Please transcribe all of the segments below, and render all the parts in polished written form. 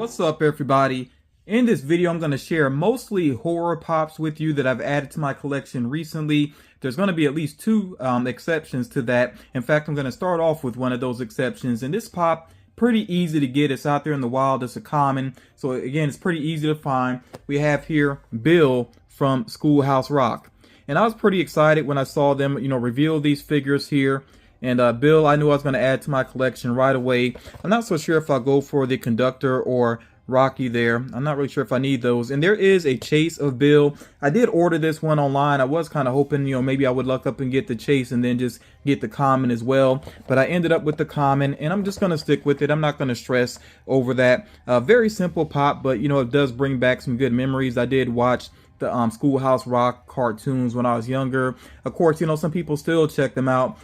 What's up, everybody? In this video, I'm going to share mostly horror pops with you that I've added to my collection recently. There's going to be at least two exceptions to that. In fact, I'm going to start off with one of those exceptions. And this pop, pretty easy to get. It's out there in the wild. It's a common. So again, it's pretty easy to find. We have here Bill from Schoolhouse Rock. And I was pretty excited when I saw them, reveal these figures here. And Bill, I knew I was going to add to my collection right away. I'm not so sure if I'll go for the Conductor or Rocky there. I'm not really sure if I need those. And there is a chase of Bill. I did order this one online. I was kind of hoping, maybe I would luck up and get the chase and then just get the common as well. But I ended up with the common, and I'm just going to stick with it. I'm not going to stress over that. Very simple pop, but, it does bring back some good memories. I did watch the Schoolhouse Rock cartoons when I was younger. Of course, some people still check them out.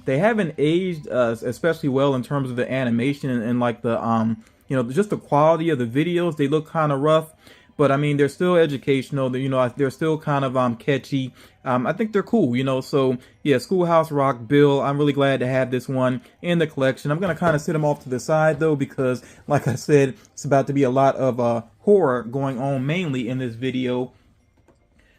They haven't aged especially well in terms of the animation and like the just the quality of the videos. They look kind of rough, but I mean, they're still educational. They're still kind of catchy. I think they're cool, so yeah, Schoolhouse Rock Bill, I'm really glad to have this one in the collection. I'm gonna kind of sit them off to the side though, because like I said, it's about to be a lot of horror going on mainly in this video.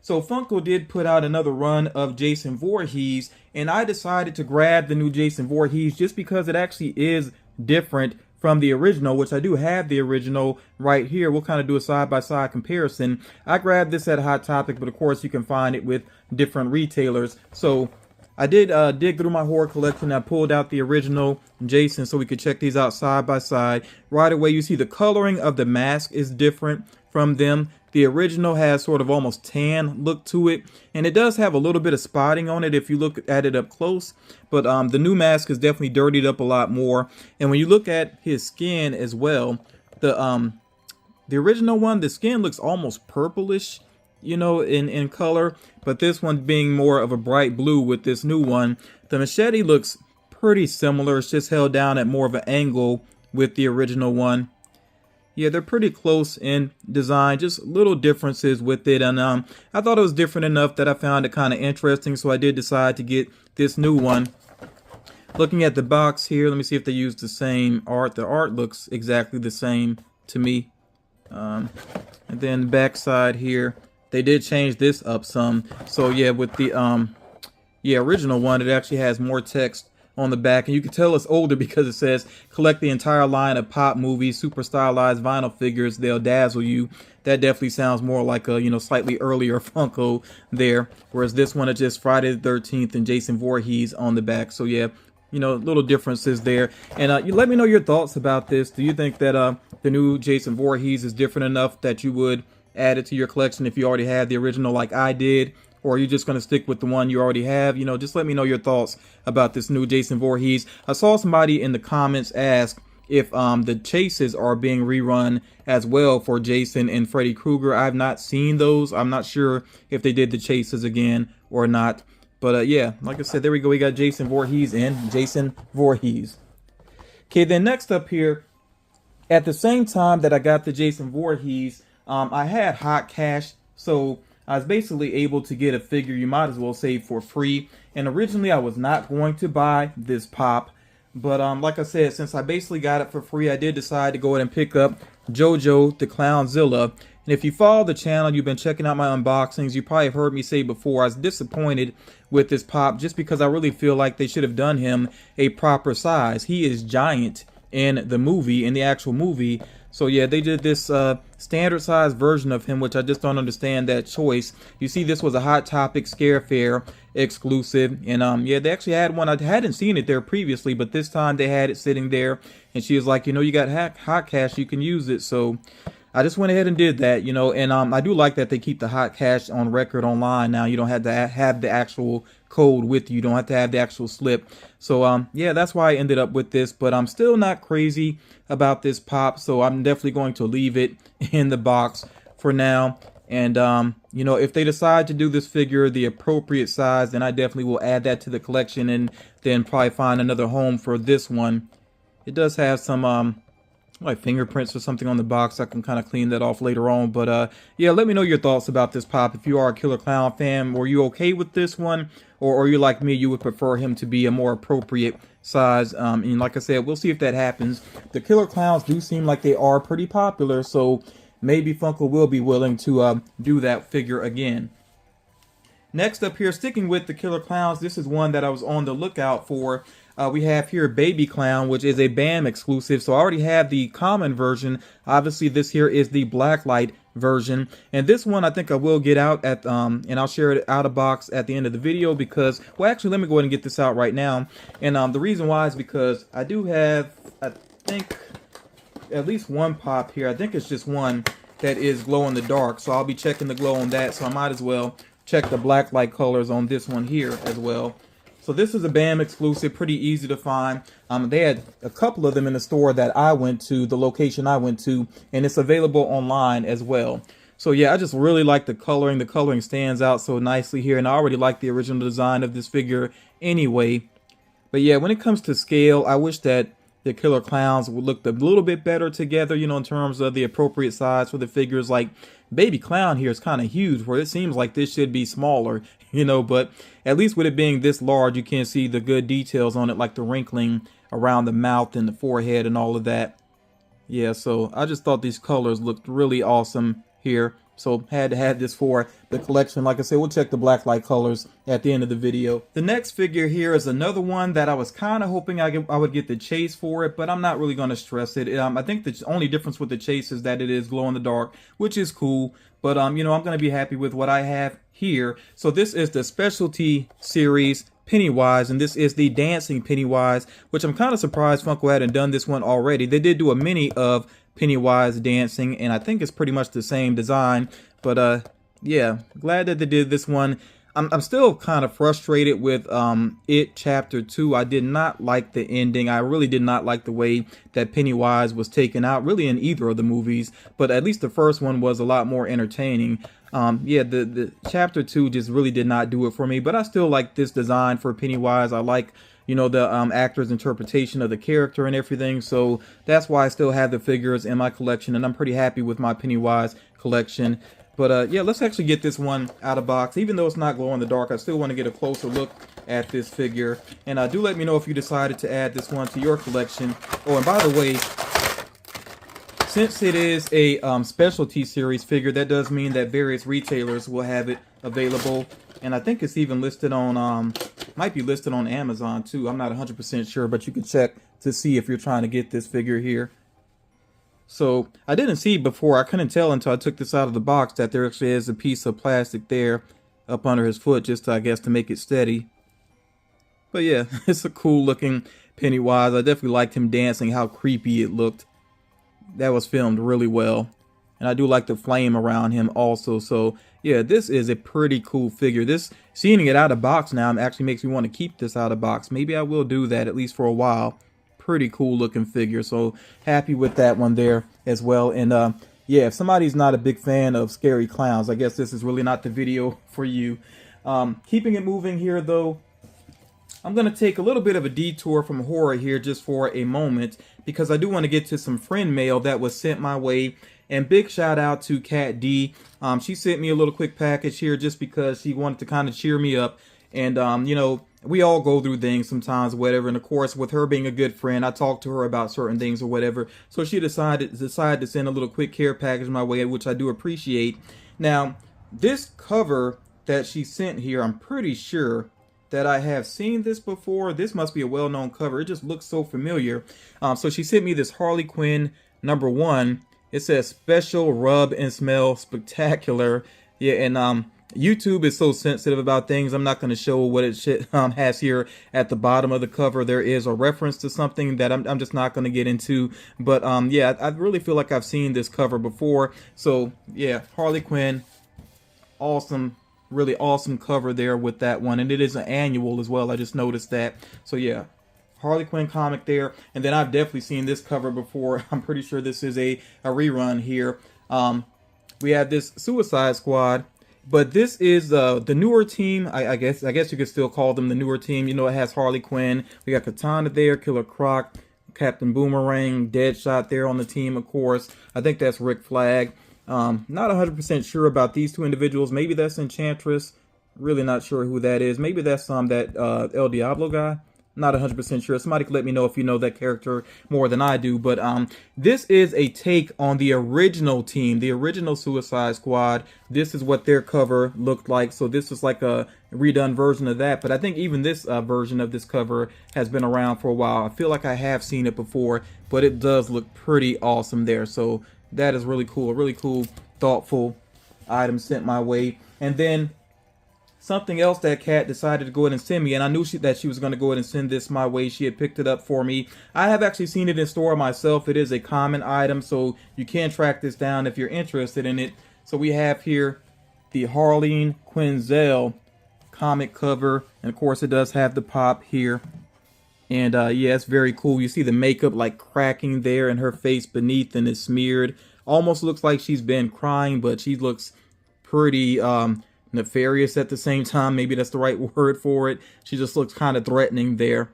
So Funko did put out another run of Jason Voorhees, and I decided to grab the new Jason Voorhees just because it actually is different from the original, which I do have the original right here. We'll kind of do a side-by-side comparison. I grabbed this at Hot Topic, but of course you can find it with different retailers. So I did dig through my horror collection. I pulled out the original Jason so we could check these out side by side. Right away, you see the coloring of the mask is different from them. The original has sort of almost tan look to it, and it does have a little bit of spotting on it if you look at it up close. But the new mask is definitely dirtied up a lot more. And when you look at his skin as well, the original one, the skin looks almost purplish, in color. But this one being more of a bright blue with this new one. The machete looks pretty similar. It's just held down at more of an angle with the original one. Yeah, they're pretty close in design, just little differences with it. And I thought it was different enough that I found it kind of interesting, so I did decide to get this new one. Looking at the box here, let me see if they use the same art. The art looks exactly the same to me. And then the back side here, they did change this up some. So yeah, with the original one, it actually has more text on the back, and you can tell it's older because it says collect the entire line of pop movies, super stylized vinyl figures, they'll dazzle you. That definitely sounds more like a slightly earlier Funko there, whereas this one is just Friday the 13th and Jason Voorhees on the back. So yeah, little differences there. And you let me know your thoughts about this. Do you think that the new Jason Voorhees is different enough that you would add it to your collection if you already had the original like I did? Or are you just going to stick with the one you already have? Just let me know your thoughts about this new Jason Voorhees. I saw somebody in the comments ask if the chases are being rerun as well for Jason and Freddy Krueger. I've not seen those. I'm not sure if they did the chases again or not. But yeah, like I said, there we go. We got Jason Voorhees and Jason Voorhees. Okay, then next up here, at the same time that I got the Jason Voorhees, I had hot cash. So I was basically able to get a figure you might as well say for free. And originally I was not going to buy this pop. But like I said, since I basically got it for free, I did decide to go ahead and pick up Jojo the Clownzilla. And if you follow the channel, you've been checking out my unboxings, you probably have heard me say before, I was disappointed with this pop just because I really feel like they should have done him a proper size. He is giant in the actual movie. So yeah, they did this standard size version of him, which I just don't understand that choice. You see, this was a Hot Topic Scare Fair exclusive, and yeah, they actually had one. I hadn't seen it there previously, but this time they had it sitting there, and she was like, you got hot cash, you can use it. So I just went ahead and did that, and I do like that they keep the hot cash on record online now. You don't have to have the actual code with you. You don't have to have the actual slip. So yeah, that's why I ended up with this, but I'm still not crazy about this pop, so I'm definitely going to leave it in the box for now. And if they decide to do this figure the appropriate size, then I definitely will add that to the collection and then probably find another home for this one. It does have some like fingerprints or something on the box. I can kind of clean that off later on. But yeah, let me know your thoughts about this pop. If you are a Killer Clown fan, were you okay with this one? Or you like me, you would prefer him to be a more appropriate size? And like I said, we'll see if that happens. The Killer Clowns do seem like they are pretty popular, so maybe Funko will be willing to do that figure again. Next up here, sticking with the Killer Clowns, this is one that I was on the lookout for. We have here Baby Clown, which is a BAM exclusive. So I already have the common version. Obviously, this here is the blacklight version. And this one I think I will get out at, and I'll share it out of box at the end of the video because, well, actually, let me go ahead and get this out right now. And the reason why is because I do have, I think, at least one pop here. I think it's just one that is glow in the dark. So I'll be checking the glow on that. So I might as well check the blacklight colors on this one here as well. So this is a BAM exclusive, pretty easy to find. They had a couple of them in the store that I went to, the location I went to, and it's available online as well. So yeah, I just really like the coloring. The coloring stands out so nicely here, and I already like the original design of this figure anyway. But yeah, when it comes to scale, I wish that the Killer Clowns would look a little bit better together, you know, in terms of the appropriate size for the figures. Like Baby Clown here is kind of huge, where it seems like this should be smaller, you know, but at least with it being this large, you can see the good details on it, like the wrinkling around the mouth and the forehead and all of that. Yeah, so I just thought these colors looked really awesome here. So had to have this for the collection. Like I said, we'll check the blacklight colors at the end of the video. The next figure here is another one that I was kind of hoping I would get the chase for it, but I'm not really going to stress it. I think the only difference with the chase is that it is glow in the dark, which is cool. But you know, I'm going to be happy with what I have here. So this is the specialty series Pennywise, and this is the dancing Pennywise, which I'm kind of surprised Funko hadn't done this one already. They did do a mini of Pennywise dancing, and I think it's pretty much the same design. But yeah, glad that they did this one. I'm still kind of frustrated with It Chapter 2. I did not like the ending. I really did not like the way that Pennywise was taken out, really in either of the movies. But at least the first one was a lot more entertaining. Yeah, the Chapter 2 just really did not do it for me. But I still like this design for Pennywise. I like, you know, the actor's interpretation of the character and everything. So that's why I still have the figures in my collection. And I'm pretty happy with my Pennywise collection. But yeah, let's actually get this one out of box. Even though it's not glow in the dark, I still want to get a closer look at this figure. And do let me know if you decided to add this one to your collection. Oh, and by the way, since it is a specialty series figure, that does mean that various retailers will have it available. And I think it's even listed on, might be listed on Amazon too. I'm not 100% sure, but you can check to see if you're trying to get this figure here. So I didn't see before, I couldn't tell until I took this out of the box that there actually is a piece of plastic there up under his foot, just to, I guess, to make it steady. But yeah, it's a cool looking Pennywise. I definitely liked him dancing, how creepy it looked. That was filmed really well. And I do like the flame around him also. So yeah, this is a pretty cool figure. This, seeing it out of box now, actually makes me want to keep this out of box. Maybe I will do that, at least for a while. Pretty cool looking figure, so happy with that one there as well. And yeah, if somebody's not a big fan of scary clowns, I guess this is really not the video for you. Keeping it moving here though, I'm gonna take a little bit of a detour from horror here just for a moment, because I do want to get to some friend mail that was sent my way. And big shout out to Kat D. She sent me a little quick package here just because she wanted to kind of cheer me up. And you know, we all go through things sometimes, whatever. And of course, with her being a good friend, I talked to her about certain things or whatever. So she decided to send a little quick care package my way, which I do appreciate. Now, this cover that she sent here, I'm pretty sure that I have seen this before. This must be a well-known cover. It just looks so familiar. So she sent me this Harley Quinn #1. It says special rub and smell spectacular. Yeah, and YouTube is so sensitive about things. I'm not going to show what it has here at the bottom of the cover. There is a reference to something that I'm just not going to get into. But yeah, I really feel like I've seen this cover before. So yeah, Harley Quinn, awesome, really awesome cover there with that one. And it is an annual as well. I just noticed that. So yeah, Harley Quinn comic there. And then I've definitely seen this cover before. I'm pretty sure this is a rerun here. We have this Suicide Squad. But this is the newer team. I guess you could still call them the newer team. You know, it has Harley Quinn. We got Katana there, Killer Croc, Captain Boomerang, Deadshot there on the team, of course. I think that's Rick Flag. Not 100% sure about these two individuals. Maybe that's Enchantress. Really not sure who that is. Maybe that's that El Diablo guy. Not 100% sure. Somebody can let me know if you know that character more than I do. But this is a take on the original team, the original Suicide Squad. This is what their cover looked like. So this is like a redone version of that. But I think even this version of this cover has been around for a while. I feel like I have seen it before, but it does look pretty awesome there. So that is really cool. A really cool, thoughtful item sent my way. And then something else that Kat decided to go ahead and send me, and I knew that she was going to go ahead and send this my way. She had picked it up for me. I have actually seen it in store myself. It is a common item, so you can track this down if you're interested in it. So we have here the Harley Quinzel comic cover, and of course it does have the pop here. And yeah, it's very cool. You see the makeup like cracking there and her face beneath, and it's smeared. Almost looks like she's been crying, but she looks pretty nefarious at the same time. Maybe that's the right word for it. She just looks kind of threatening there.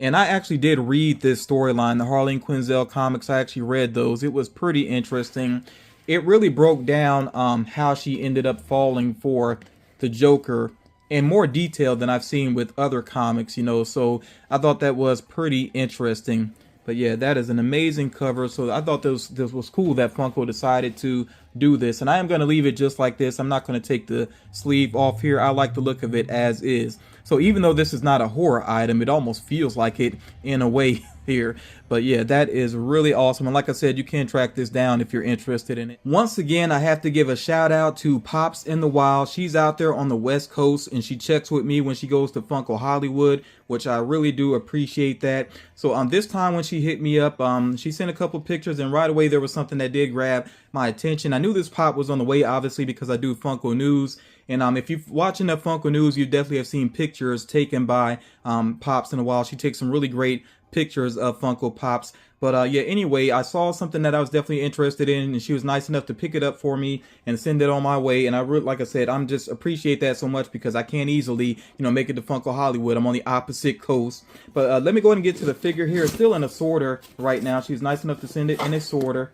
And I actually did read this storyline, the Harley Quinzel comics. I actually read those. It was pretty interesting. It really broke down how she ended up falling for the Joker in more detail than I've seen with other comics, you know. So I thought that was pretty interesting. But yeah, that is an amazing cover. So I thought this was cool that Funko decided to do this. And I am going to leave it just like this. I'm not going to take the sleeve off here. I like the look of it as is. So even though this is not a horror item, it almost feels like it in a way here. But yeah, that is really awesome. And like I said, you can track this down if you're interested in it. Once again, I have to give a shout out to Pops in the Wild. She's out there on the West Coast and she checks with me when she goes to Funko Hollywood, which I really do appreciate that. So this time when she hit me up, she sent a couple pictures, and right away there was something that did grab my attention. I knew this pop was on the way, obviously, because I do Funko News. And if you're watching the Funko News, you definitely have seen pictures taken by Pops in the Wild. She takes some really great pictures of Funko Pops. But yeah, anyway, I saw something that I was definitely interested in, and she was nice enough to pick it up for me and send it on my way. And I really, like I said, I'm just appreciate that so much, because I can't easily, you know, make it to Funko Hollywood. I'm on the opposite coast. But let me go ahead and get to the figure here. It's still in a sorter right now. She's nice enough to send it in a sorter.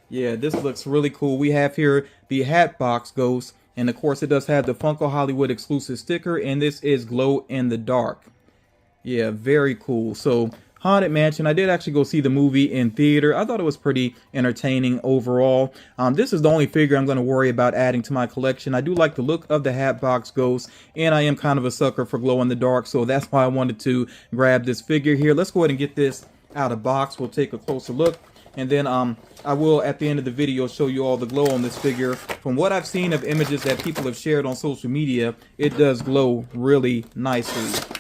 Yeah, this looks really cool. We have here the Hatbox Ghost, and of course it does have the Funko Hollywood exclusive sticker, and this is glow in the dark. Yeah, very cool. So Haunted Mansion, I did actually go see the movie in theater. I thought it was pretty entertaining overall. This is the only figure I'm going to worry about adding to my collection. I do like the look of the Hatbox Ghost, and I am kind of a sucker for glow in the dark, so that's why I wanted to grab this figure here. Let's go ahead and get this out of box. We'll take a closer look, and then I will, at the end of the video, show you all the glow on this figure. From what I've seen of images that people have shared on social media, it does glow really nicely.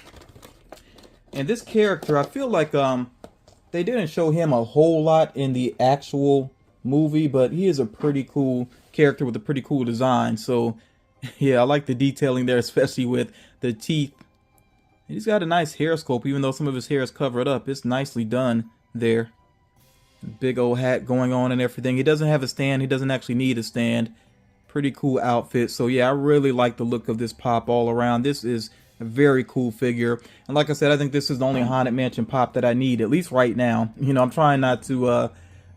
And this character, I feel like they didn't show him a whole lot in the actual movie, but he is a pretty cool character with a pretty cool design. So yeah, I like the detailing there, especially with the teeth. He's got a nice hair sculpt, even though some of his hair is covered up. It's nicely done there. Big old hat going on and everything. He doesn't have a stand. He doesn't actually need a stand. Pretty cool outfit. So yeah, I really like the look of this pop all around. This is a very cool figure. And like I said, I think this is the only Haunted Mansion pop that I need, at least right now. You know, I'm trying not to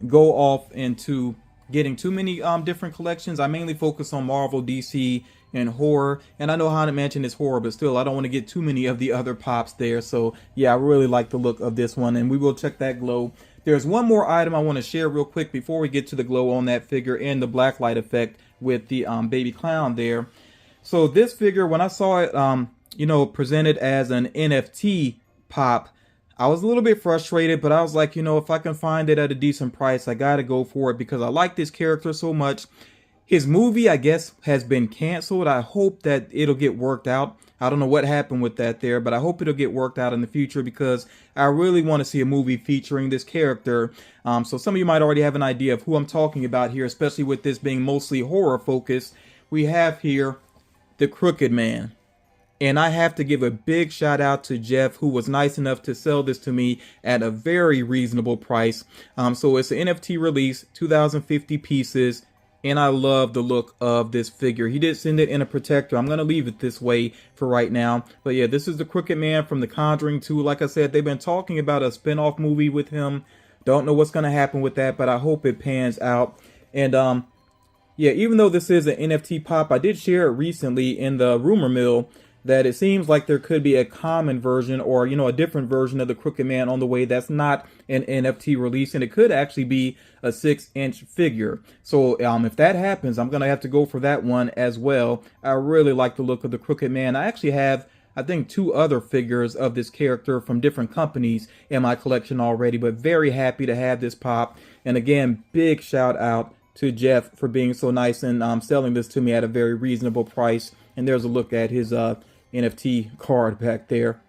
go off into getting too many different collections. I mainly focus on Marvel, DC, and horror. And I know Haunted Mansion is horror, but still, I don't want to get too many of the other pops there. So yeah, I really like the look of this one, and we will check that glow. There's one more item I want to share real quick before we get to the glow on that figure and the blacklight effect with the baby clown there. So this figure, when I saw it, you know, presented as an NFT pop, I was a little bit frustrated, but I was like, you know, if I can find it at a decent price, I got to go for it, because I like this character so much. His movie, I guess, has been canceled. I hope that it'll get worked out. I don't know what happened with that there, but I hope it'll get worked out in the future, because I really want to see a movie featuring this character. So some of you might already have an idea of who I'm talking about here, especially with this being mostly horror focused. We have here the Crooked Man. And I have to give a big shout out to Jeff, who was nice enough to sell this to me at a very reasonable price. So it's an NFT release, 2,050 pieces. And I love the look of this figure. He did send it in a protector. I'm going to leave it this way for right now. But yeah, this is the Crooked Man from The Conjuring 2. Like I said, they've been talking about a spin-off movie with him. Don't know what's going to happen with that, but I hope it pans out. And yeah, even though this is an NFT pop, I did share it recently in the rumor mill that it seems like there could be a common version or, a different version of the Crooked Man on the way that's not an NFT release, and it could actually be a 6-inch figure. So if that happens, I'm going to have to go for that one as well. I really like the look of the Crooked Man. I actually have, I think, 2 other figures of this character from different companies in my collection already, but very happy to have this pop. And again, big shout out to Jeff for being so nice and selling this to me at a very reasonable price. And there's a look at his NFT card back there.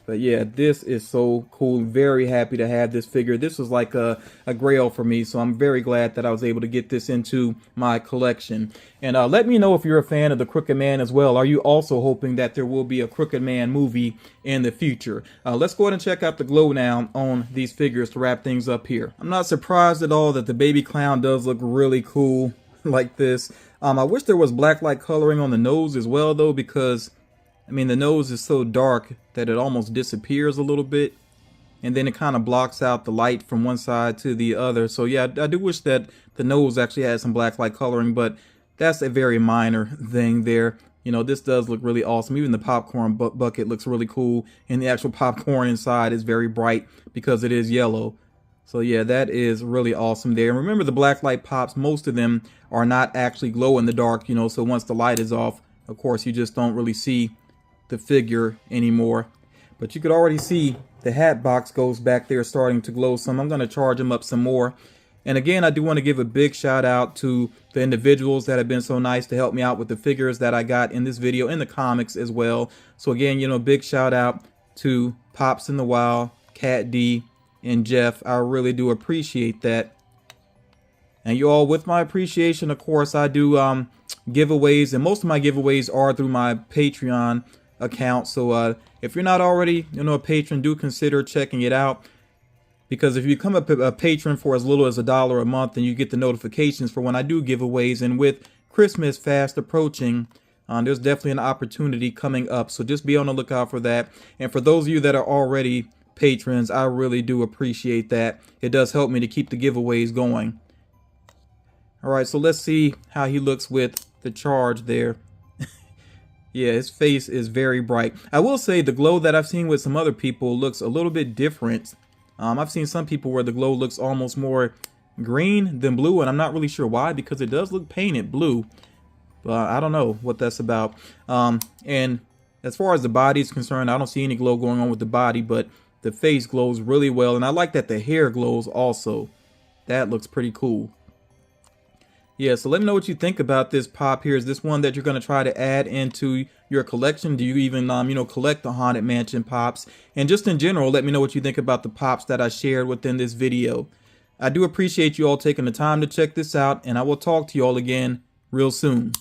But yeah, this is so cool. Very happy to have this figure. This was like a grail for me, so I'm very glad that I was able to get this into my collection. And let me know if you're a fan of the Crooked Man as well. Are you also hoping that there will be a Crooked Man movie in the future? Let's go ahead and check out the glow now on these figures to wrap things up here. I'm not surprised at all that the baby clown does look really cool like this. I wish there was black light coloring on the nose as well though, because I mean, the nose is so dark that it almost disappears a little bit. And then it kind of blocks out the light from one side to the other. So yeah, I do wish that the nose actually had some black light coloring, but that's a very minor thing there. This does look really awesome. Even the popcorn bucket looks really cool. And the actual popcorn inside is very bright because it is yellow. So yeah, that is really awesome there. And remember, the black light pops, most of them are not actually glow in the dark, so once the light is off, of course, you just don't really see the figure anymore. But you could already see the hat box goes back there starting to glow some. I'm going to charge them up some more. And again, I do want to give a big shout out to the individuals that have been so nice to help me out with the figures that I got in this video, in the comics as well. So again, big shout out to Pops in the Wild, Cat D, and Jeff. I really do appreciate that. And you all, with my appreciation, of course, I do giveaways, and most of my giveaways are through my Patreon account. So if you're not already a patron, do consider checking it out, because if you become a patron for as little as $1 a month, then you get the notifications for when I do giveaways. And with Christmas fast approaching, there's definitely an opportunity coming up, so just be on the lookout for that. And for those of you that are already patrons, I really do appreciate that. It does help me to keep the giveaways going. All right, so let's see how he looks with the charge there. Yeah, his face is very bright. I will say the glow that I've seen with some other people looks a little bit different. I've seen some people where the glow looks almost more green than blue, and I'm not really sure why, because it does look painted blue. But I don't know what that's about. And as far as the body is concerned, I don't see any glow going on with the body, but the face glows really well. And I like that the hair glows also. That looks pretty cool. Yeah, so let me know what you think about this pop here. Is this one that you're going to try to add into your collection? Do you even, collect the Haunted Mansion pops? And just in general, let me know what you think about the pops that I shared within this video. I do appreciate you all taking the time to check this out, and I will talk to you all again real soon.